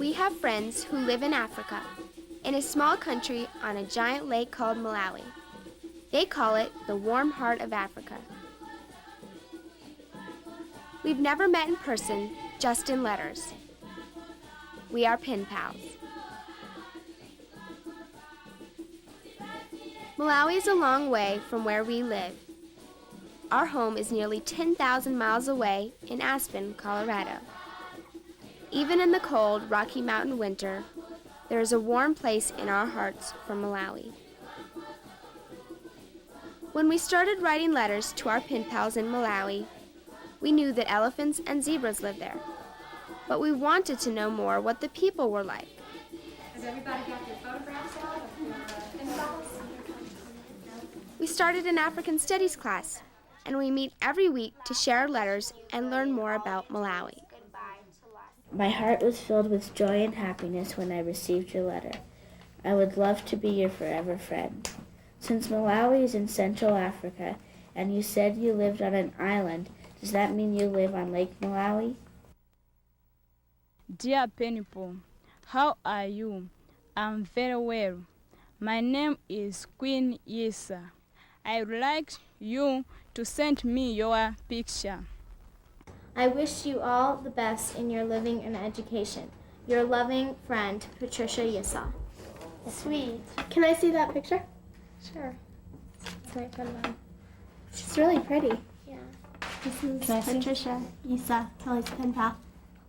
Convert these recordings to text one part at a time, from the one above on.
We have friends who live in Africa, in a small country on a giant lake called Malawi. They call it the warm heart of Africa. We've never met in person, just in letters. We are pen pals. Malawi is a long way from where we live. Our home is nearly 10,000 miles away in Aspen, Colorado. Even in the cold Rocky Mountain winter, there is a warm place in our hearts for Malawi. When we started writing letters to our pen pals in Malawi, we knew that elephants and zebras lived there. But we wanted to know more what the people were like. Has everybody got their photographs out of your pen pals? We started an African Studies class, and we meet every week to share our letters and learn more about Malawi. My heart was filled with joy and happiness when I received your letter. I would love to be your forever friend. Since Malawi is in Central Africa, and you said you lived on an island, does that mean you live on Lake Malawi? Dear Pennypo, how are you? I'm very well. My name is Queen Yisa. I would like you to send me your picture. I wish you all the best in your living and education. Your loving friend, Patricia Yisa. Sweet. Can I see that picture? Sure. It's my pen pal. She's really pretty. Yeah. This is Patricia Yisa, Kelly's pen pal.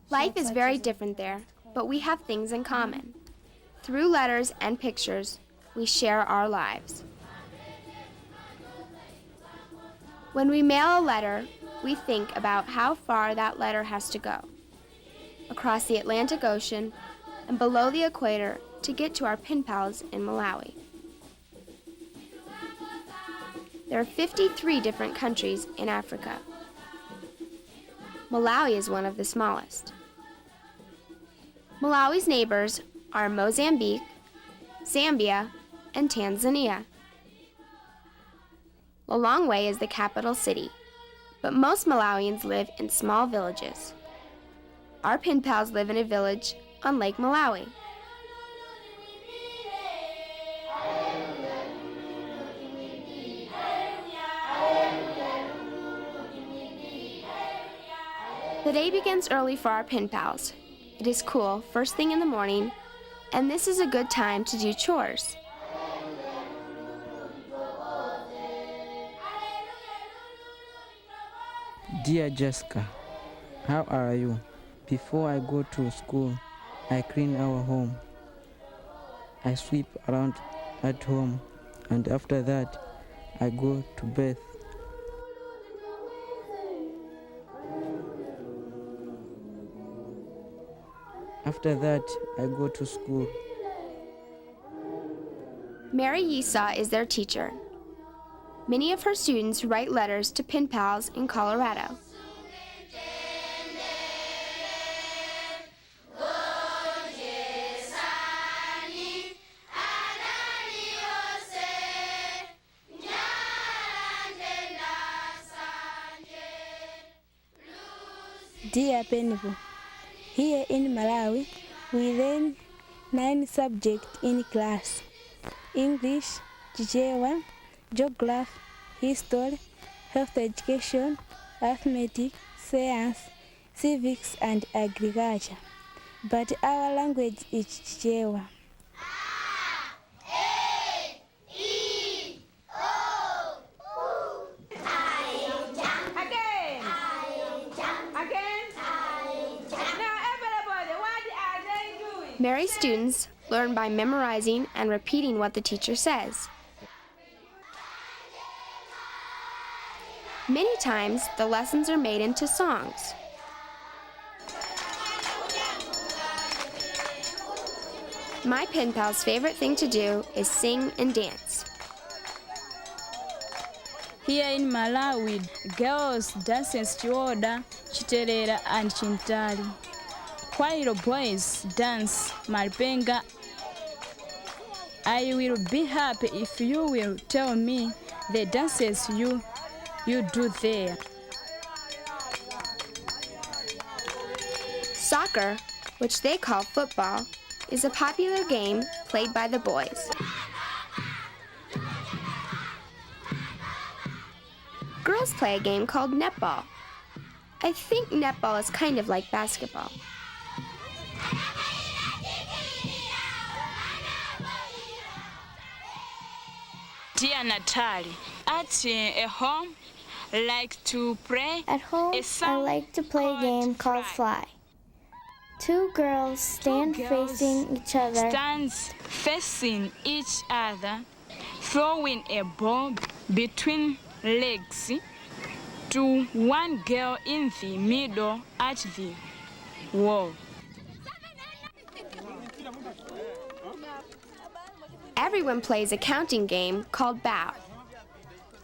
Life is very different there, but we have things in common. Through letters and pictures, we share our lives. When we mail a letter, we think about how far that letter has to go, across the Atlantic Ocean and below the equator to get to our pen pals in Malawi. There are 53 different countries in Africa. Malawi is one of the smallest. Malawi's neighbors are Mozambique, Zambia, and Tanzania. Lilongwe is the capital city, but most Malawians live in small villages. Our pen pals live in a village on Lake Malawi. The day begins early for our pen pals. It is cool first thing in the morning, and this is a good time to do chores. Dear Jessica, how are you? Before I go to school, I clean our home. I sweep around at home, and after that, I go to bed. After that, I go to school. Mary Yisa is their teacher. Many of her students write letters to pen pals in Colorado. Dear Pennypo, here in Malawi, we learn 9 subjects in class: English, Chichewa, Geography, History, Health Education, Arithmetic, Science, Civics, and Agriculture. But our language is Chichewa. Mary's students learn by memorizing and repeating what the teacher says. Many times, the lessons are made into songs. My pen pal's favorite thing to do is sing and dance. Here in Malawi, girls dance Chioda, Chiterera, and Chintali, while boys dance Malpenga. I will be happy if you will tell me the dances you do there. Soccer, which they call football, is a popular game played by the boys. Girls play a game called netball. I think netball is kind of like basketball. Dear Natalie, at home, like to play. At home, I like to play a game called Fly. Two girls stand facing each other. Stands facing each other, throwing a ball between legs to one girl in the middle at the wall. Everyone plays a counting game called Bow.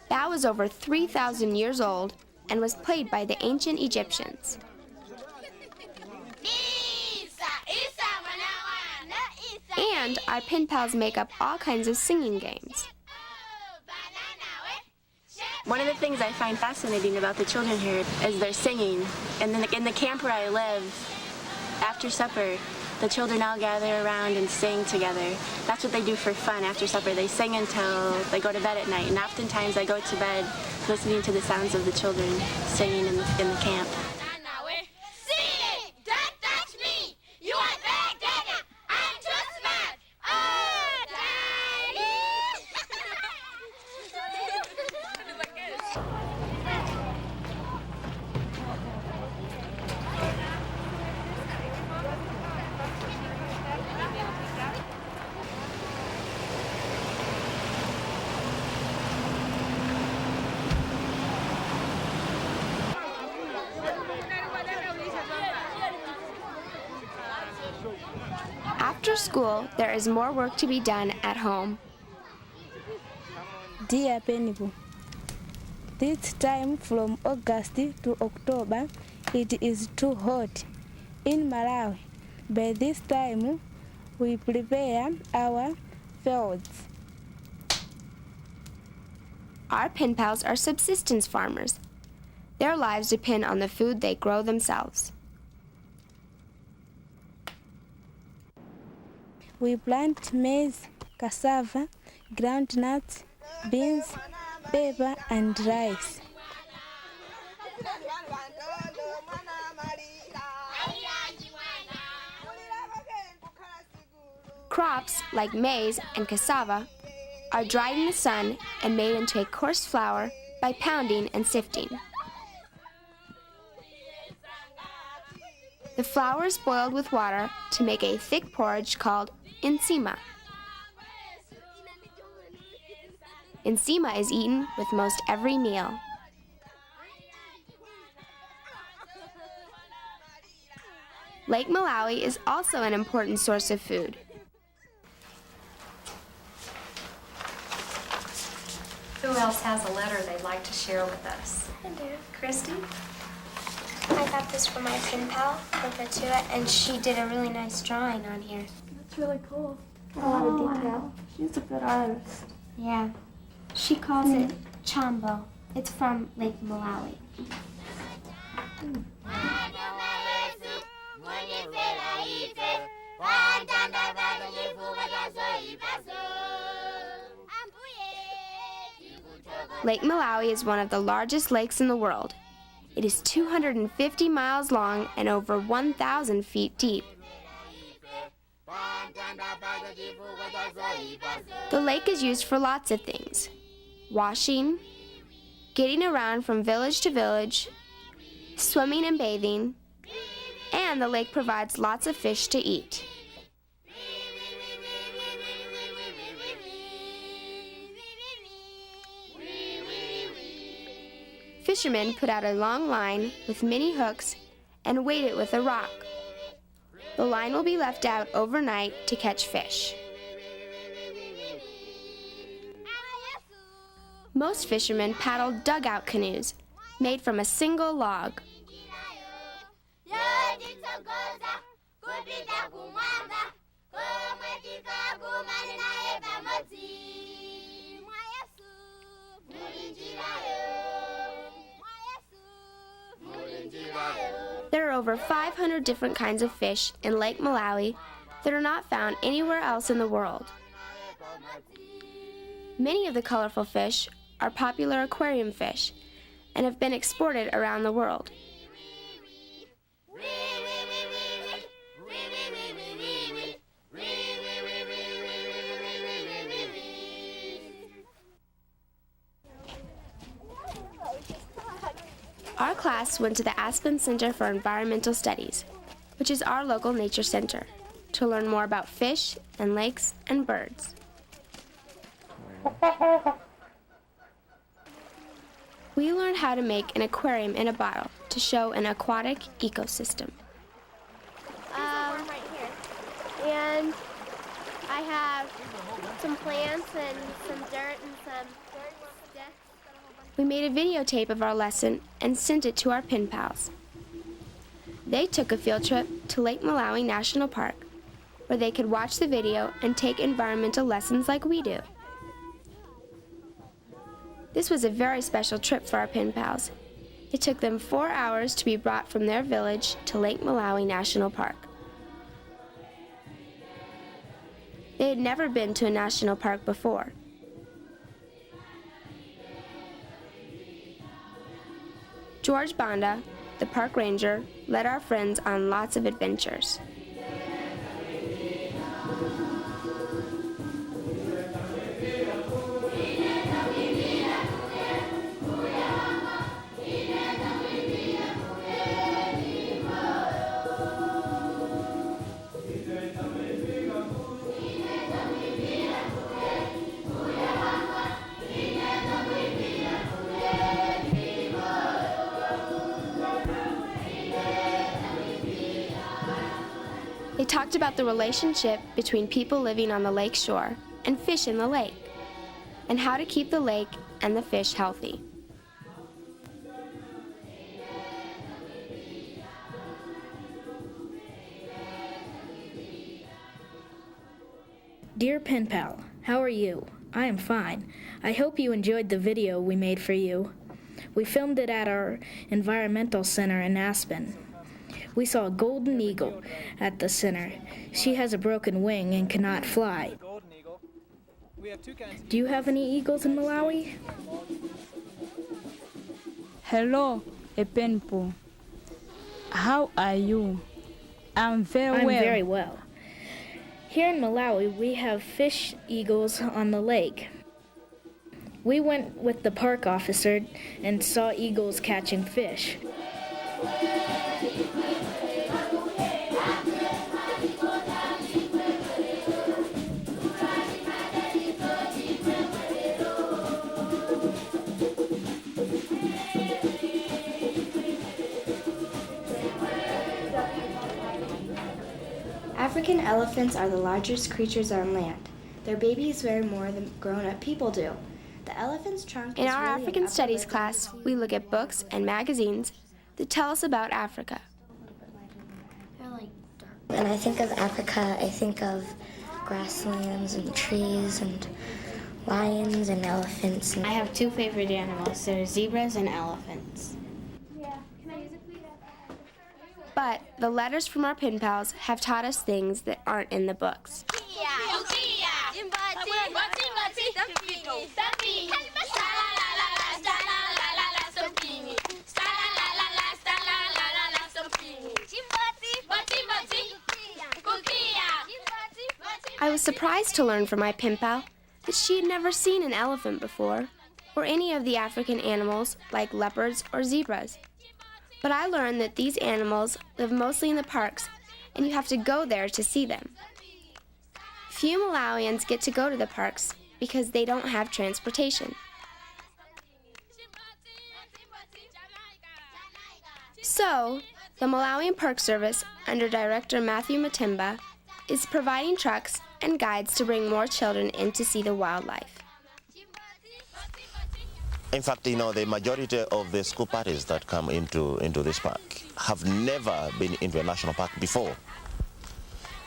Bow is over 3,000 years old and was played by the ancient Egyptians. And our pen pals make up all kinds of singing games. One of the things I find fascinating about the children here is their singing. And then in the camp where I live, after supper, the children all gather around and sing together. That's what they do for fun after supper. They sing until they go to bed at night. And oftentimes I go to bed listening to the sounds of the children singing in the camp. After school, there is more work to be done at home. Dear Penny, this time from August to October, it is too hot. In Malawi, by this time, we prepare our fields. Our pen pals are subsistence farmers. Their lives depend on the food they grow themselves. We plant maize, cassava, groundnuts, beans, pepper, and rice. Crops like maize and cassava are dried in the sun and made into a coarse flour by pounding and sifting. The flour is boiled with water to make a thick porridge called ensima. Ensima is eaten with most every meal. Lake Malawi is also an important source of food. Who else has a letter they'd like to share with us? I do. Christy? I got this from my pen pal, Perpetua, and she did a really nice drawing on here. That's really cool. A lot of detail. She's a good artist. Yeah. She calls it Chambo. It's from Lake Malawi. Lake Malawi is one of the largest lakes in the world. It is 250 miles long and over 1,000 feet deep. The lake is used for lots of things: washing, getting around from village to village, swimming and bathing, and the lake provides lots of fish to eat. Fishermen put out a long line with many hooks and weight it with a rock. The line will be left out overnight to catch fish. Most fishermen paddle dugout canoes made from a single log. Mulinjirayo. There are over 500 different kinds of fish in Lake Malawi that are not found anywhere else in the world. Many of the colorful fish are popular aquarium fish and have been exported around the world. Our class went to the Aspen Center for Environmental Studies, which is our local nature center, to learn more about fish and lakes and birds. We learned how to make an aquarium in a bottle to show an aquatic ecosystem. Right here. And I have some plants and some dirt and some sticks. We made a videotape of our lesson and sent it to our pen pals. They took a field trip to Lake Malawi National Park, where they could watch the video and take environmental lessons like we do. This was a very special trip for our pen pals. It took them 4 hours to be brought from their village to Lake Malawi National Park. They had never been to a national park before. George Banda, the park ranger, led our friends on lots of adventures. They talked about the relationship between people living on the lake shore and fish in the lake, and how to keep the lake and the fish healthy. Dear Pen Pal, how are you? I am fine. I hope you enjoyed the video we made for you. We filmed it at our environmental center in Aspen. We saw a golden eagle at the center. She has a broken wing and cannot fly. Do you have any eagles in Malawi? Hello, Epenpo. How are you? I'm very well. Here in Malawi, we have fish eagles on the lake. We went with the park officer and saw eagles catching fish. African elephants are the largest creatures on land. Their babies weigh more than grown-up people do. The elephant's trunk In is our really African an Studies upper class, we look at books and magazines that tell us about Africa. When I think of Africa, I think of grasslands and trees and lions and elephants. I have two favorite animals. They're zebras and elephants. But the letters from our pen pals have taught us things that aren't in the books. I was surprised to learn from my pen pal that she had never seen an elephant before, or any of the African animals like leopards or zebras. But I learned that these animals live mostly in the parks, and you have to go there to see them. Few Malawians get to go to the parks because they don't have transportation. So, the Malawian Park Service, under Director Matthew Matemba, is providing trucks and guides to bring more children in to see the wildlife. In fact, the majority of the school parties that come into this park have never been into a national park before.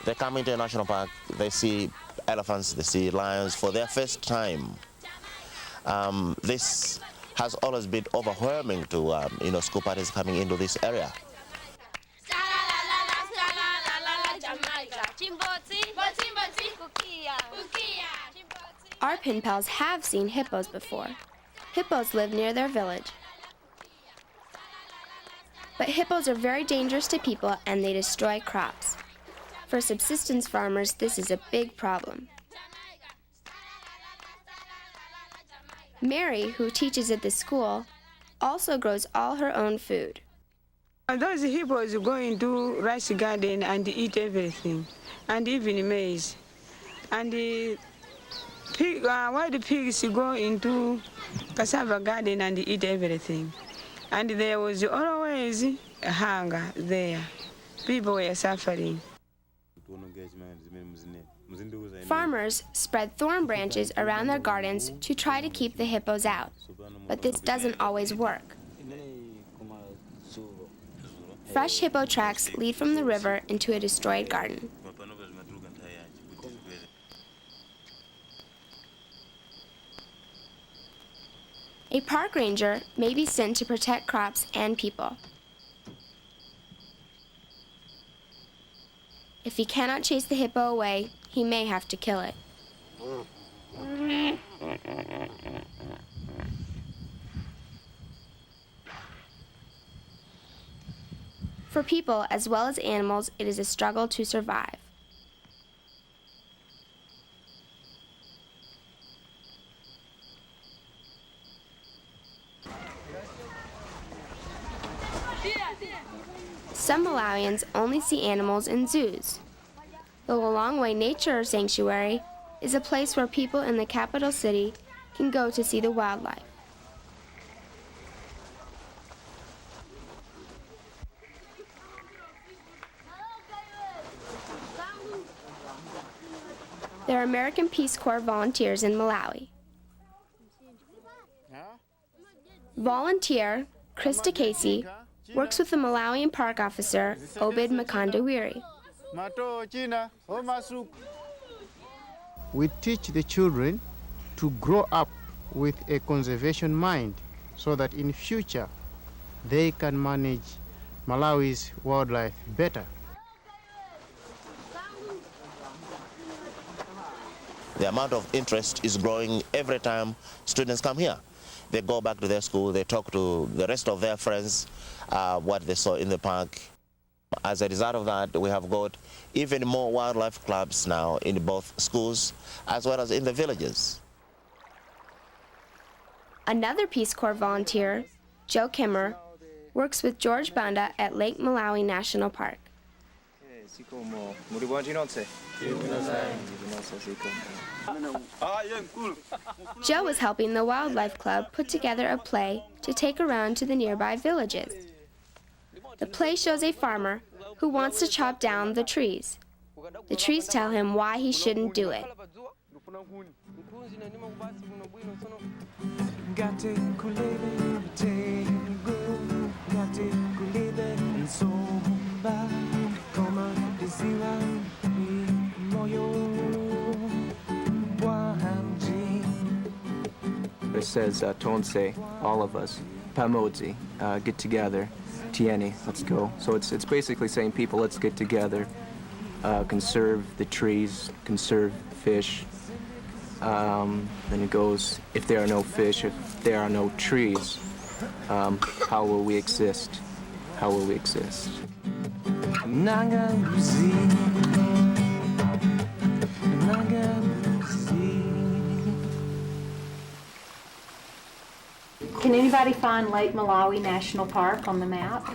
They come into a national park, they see elephants, they see lions for their first time. This has always been overwhelming to school parties coming into this area. Our pen pals have seen hippos before. Hippos live near their village. But hippos are very dangerous to people and they destroy crops. For subsistence farmers, this is a big problem. Mary, who teaches at the school, also grows all her own food. Those hippos go into rice garden and eat everything, and even maize. And the wild pigs go into cassava garden and eat everything. And there was always hunger there. People were suffering. Farmers spread thorn branches around their gardens to try to keep the hippos out, but this doesn't always work. Fresh hippo tracks lead from the river into a destroyed garden. A park ranger may be sent to protect crops and people. If he cannot chase the hippo away, he may have to kill it. For people as well as animals, it is a struggle to survive. Some Malawians only see animals in zoos. The Lilongwe Nature Sanctuary is a place where people in the capital city can go to see the wildlife. There are American Peace Corps volunteers in Malawi. Volunteer Krista Casey works with the Malawian park officer, Obed Makandawiri. We teach the children to grow up with a conservation mind so that in future they can manage Malawi's wildlife better. The amount of interest is growing every time students come here. They go back to their school, they talk to the rest of their friends, what they saw in the park. As a result of that, we have got even more wildlife clubs now in both schools as well as in the villages. Another Peace Corps volunteer, Joe Kimmer, works with George Banda at Lake Malawi National Park. Joe is helping the Wildlife Club put together a play to take around to the nearby villages. The play shows a farmer who wants to chop down the trees. The trees tell him why he shouldn't do it. It says Tonse, all of us, Pamozi, get together, Tieni, let's go. So it's basically saying, people, let's get together, conserve the trees, conserve fish. Then it goes, if there are no fish, if there are no trees, how will we exist? How will we exist? Can anybody find Lake Malawi National Park on the map?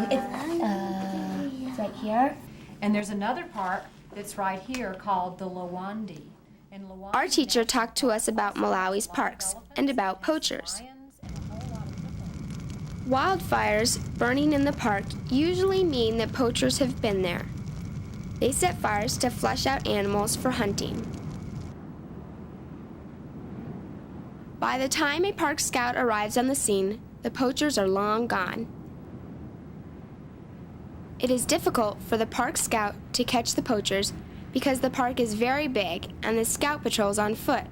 It's right here. And there's another park that's right here called the Lawandi. Our teacher talked to us about Malawi's parks and about poachers. Wildfires burning in the park usually mean that poachers have been there. They set fires to flush out animals for hunting. By the time a park scout arrives on the scene, the poachers are long gone. It is difficult for the park scout to catch the poachers because the park is very big and the scout patrols on foot.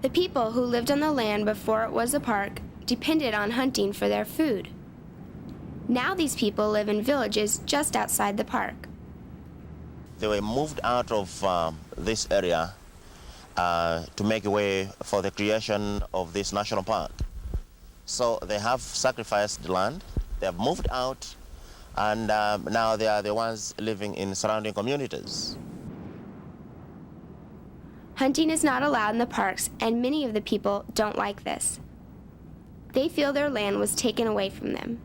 The people who lived on the land before it was a park depended on hunting for their food. Now these people live in villages just outside the park. they were moved out of this area to make way for the creation of this national park. So they have sacrificed the land, they have moved out, and now they are the ones living in surrounding communities. Hunting is not allowed in the parks, and many of the people don't like this. They feel their land was taken away from them.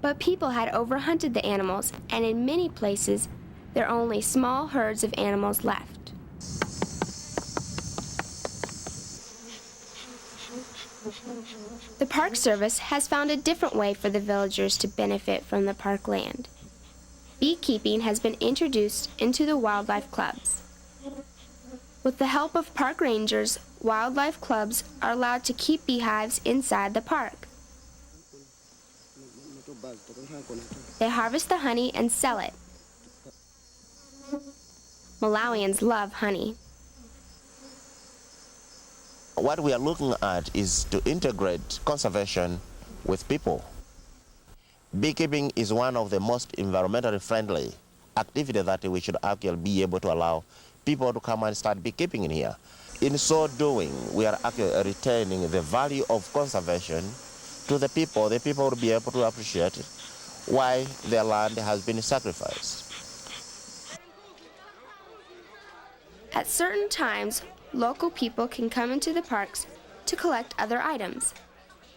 But people had overhunted the animals, and in many places, there are only small herds of animals left. The Park Service has found a different way for the villagers to benefit from the park land. Beekeeping has been introduced into the wildlife clubs. With the help of park rangers, wildlife clubs are allowed to keep beehives inside the park. They harvest the honey and sell it. Malawians love honey. What we are looking at is to integrate conservation with people. Beekeeping is one of the most environmentally friendly activities that we should actually be able to allow people to come and start beekeeping in here. In so doing, we are actually retaining the value of conservation to the people. The people will be able to appreciate why their land has been sacrificed. At certain times, local people can come into the parks to collect other items,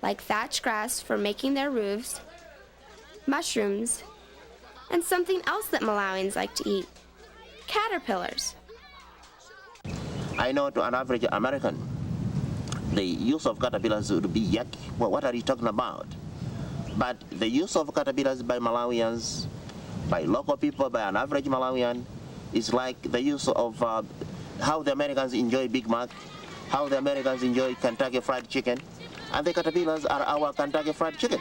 like thatch grass for making their roofs, mushrooms, and something else that Malawians like to eat, caterpillars. I know to an average American, the use of caterpillars would be yucky. Well, what are you talking about? But the use of caterpillars by Malawians, by local people, by an average Malawian, is like the use of how the Americans enjoy Big Mac, how the Americans enjoy Kentucky Fried Chicken, and the caterpillars are our Kentucky Fried Chicken.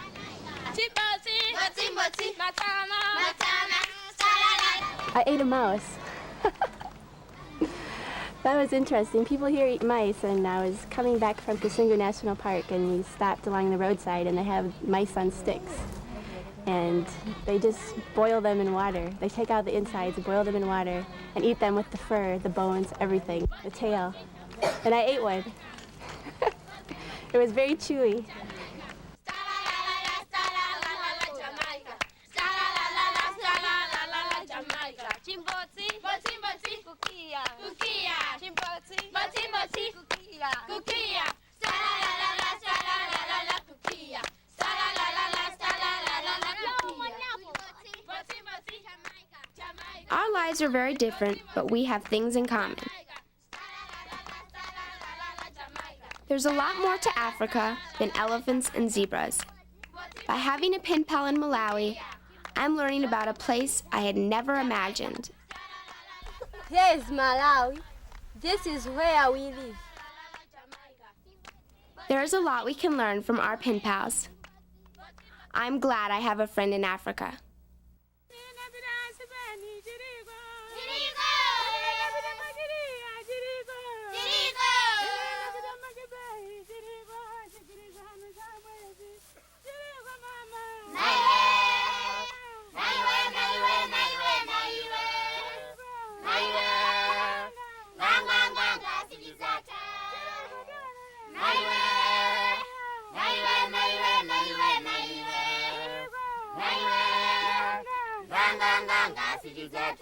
I ate a mouse. That was interesting. People here eat mice, and I was coming back from Kasungu National Park, and we stopped along the roadside, and they have mice on sticks. And they just boil them in water. They take out the insides, boil them in water, and eat them with the fur, the bones, everything, the tail. And I ate one. It was very chewy. Our lives are very different, but we have things in common. There's a lot more to Africa than elephants and zebras. By having a pen pal in Malawi, I'm learning about a place I had never imagined. Here is Malawi. This is where we live. There is a lot we can learn from our pen pals. I'm glad I have a friend in Africa. That